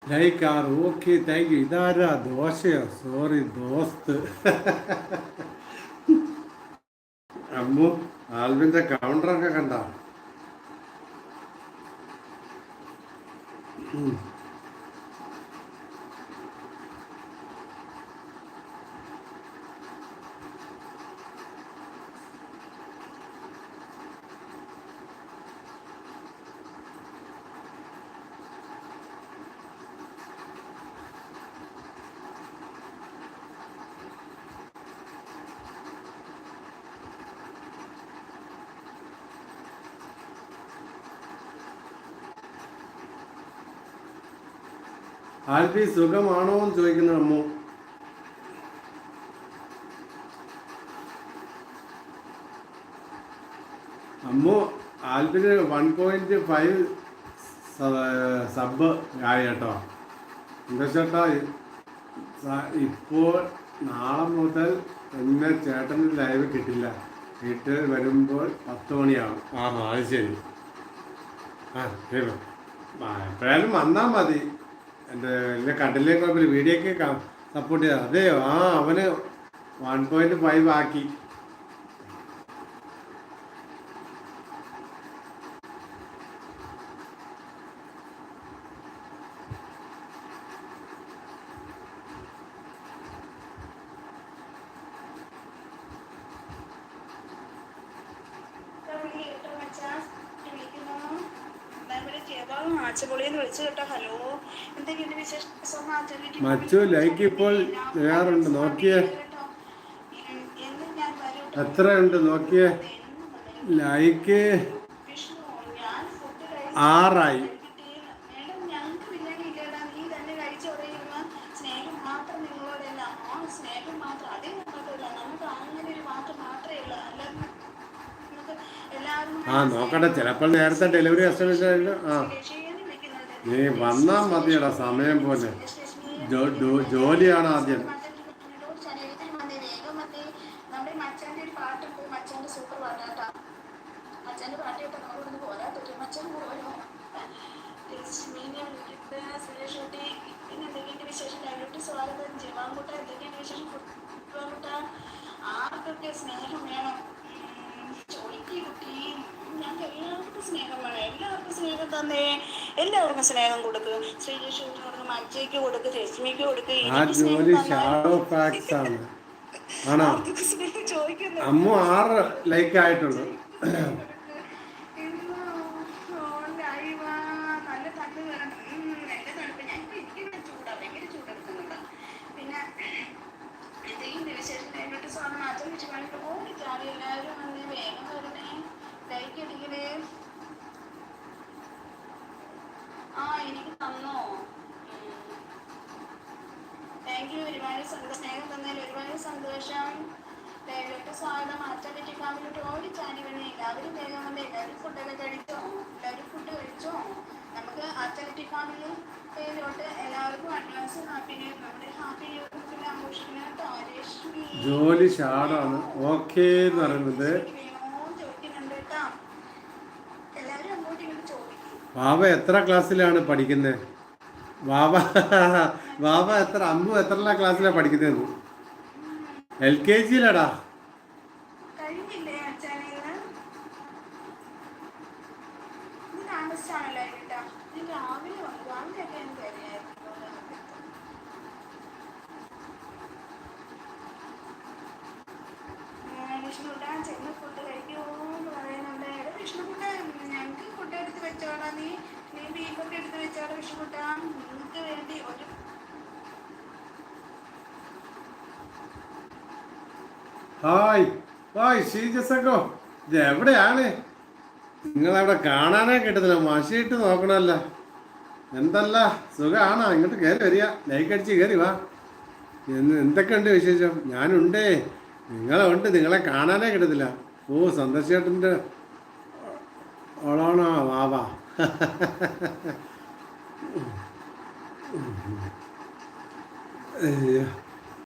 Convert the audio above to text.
Like are okay thank you. ഇതാരാ ദോശയോ? Sorry ദോസ്ത്. അമ്മു ആൽവിന്റെ കൗണ്ടറൊക്കെ കണ്ട. ആൽബി സുഖമാണോ എന്ന് ചോദിക്കുന്ന അമ്മു. അമ്മു ആൽബിന് 1.5 സബ് ആയി കേട്ടോ. എന്താ ചേട്ടാ ഇപ്പോൾ നാളെ മുതൽ എന്നെ ചേട്ടന് ലൈവ് കിട്ടില്ല. വീട്ടിൽ വരുമ്പോൾ 10 മണിയാവും. അത് ശരി. എപ്പോഴായാലും വന്നാൽ മതി. എൻ്റെ കണ്ടില്ലേ കുഴപ്പമില്ല. വീഡിയോക്ക് സപ്പോർട്ട് ചെയ്താൽ അതെയോ. അവന് 1.5 ആക്കി. മച്ചു ലൈക്ക് ഇപ്പോൾ തയ്യാറുണ്ട്. നോക്കിയേ എത്രയുണ്ട് നോക്കിയേ. ലൈക്ക് 6 നോക്കട്ടെ. ചിലപ്പോൾ നേരത്തെ ഡെലിവറി കസ്റ്റമേഴ്സ്. നീ വന്നാൽ മതിയടാ സമയം പോലെ. ജോലിയാണ് ആദ്യം. ആർക്കൊക്കെ സ്നേഹം വേണം സ്നേഹം വേണം. എല്ലാവർക്കും സ്നേഹം തന്നേ. എല്ലാവർക്കും സ്നേഹം കൊടുക്ക്. ശ്രീലക്ഷ്മിക്ക് കൊടുക്ക്, മച്ചയ്ക്ക് കൊടുക്ക്, രശ്മിക്ക് കൊടുക്ക്. ചോദിക്കുന്നു അമ്മു 6 ലൈക്ക് ആയിട്ടുള്ളൂ. നല്ല തണുപ്പ് വരണം. നല്ല തണുപ്പ്. ഞാൻ ഇരിക്കുന്ന ചൂടാ, ഭയങ്കര ചൂടെടുക്കുന്നുണ്ട്. പിന്നെ എന്തെങ്കിലും വിശേഷമായിട്ട് സ്വാമി മാറ്റം വെച്ച് കാണിക്കും. ഓടിച്ചാടി എല്ലാവരും വന്ന് വേഗം വരുന്നേ. ലൈക്ക് അടിക്കണേ. എനിക്ക് തന്നോ? Thank you. ഒരുപാട് സ്നേഹം തന്നതിൽ ഒരുപാട് സന്തോഷം. ലൈവിലോട്ട് സ്വാഗതം. ആറ്റാലിറ്റി ഫാമിലോട്ട് ഓടിച്ചാടി വന്നേ. എല്ലാവരും വേഗം വന്നേ. എല്ലാവരും ഫുഡൊക്കെ കഴിച്ചോ? എല്ലാവരും ഫുഡ് കഴിച്ചോ? നമുക്ക് ആറ്റാലിറ്റി ഫാമിലിയിലോട്ട് എല്ലാവർക്കും അഡ്വാൻസ് ഹാപ്പി ന്യൂ ഇയർ. നമ്മുടെ ഹാപ്പി ന്യൂ ഇയർ ആഘോഷിക്കുന്ന കേട്ടോ. രശ്മി ജോലി ഷാഡാണ് ഓക്കെ എന്ന് പറയുന്നത്. ചോദിക്കുന്നുണ്ട് കേട്ടോ. എല്ലാവരും അങ്ങോട്ടും ഇങ്ങോട്ട് ചോദിക്കും. വാവ എത്ര ക്ലാസ്സിലാണ് പഠിക്കുന്നത്? വാവ എത്ര അമ്മു എത്ര ക്ലാസ്സിലാണ് പഠിക്കുന്നത്? LKG യിലടാ. കഴിഞ്ഞില്ലേ അച്ഛനെ? താമസിച്ചാണല്ലോ കേട്ടാ. രാവിലെ വന്നു. രാവിലെയൊക്കെ എനിക്ക് അറിയായിരുന്നു. വിഷ്ണുട്ടാ ചെന്ന് ഫുഡ് കഴിക്കുമോന്ന് പറയുന്നുണ്ട്. വിഷ്ണുക്കുട്ട ഞങ്ങൾക്ക് ഫുഡ് എടുത്ത് വെച്ചോളാം. നീ ബീഫൊക്കെ എടുത്ത് വെച്ചോളാം വിഷ്ണുക്കുട്ട. നിങ്ങൾക്ക് വേണ്ടി ഒരു ഹായ് ഷീജസക്കോ. ഇത് എവിടെയാണ്? നിങ്ങളവിടെ കാണാനേ കിട്ടത്തില്ല. മഷിയിട്ട് നോക്കണമല്ല. എന്തല്ല സുഖമാണോ? ഇങ്ങോട്ട് കയറി വരിക. ലൈക്ക് അടിച്ച് കയറി വാ. എന്തൊക്കെയുണ്ട് വിശേഷം? ഞാനുണ്ടേ. നിങ്ങളുണ്ട്. നിങ്ങളെ കാണാനേ കിട്ടത്തില്ല. സന്തോഷേട്ടൻ്റെ ഓളാണോ വാവാ? അയ്യോ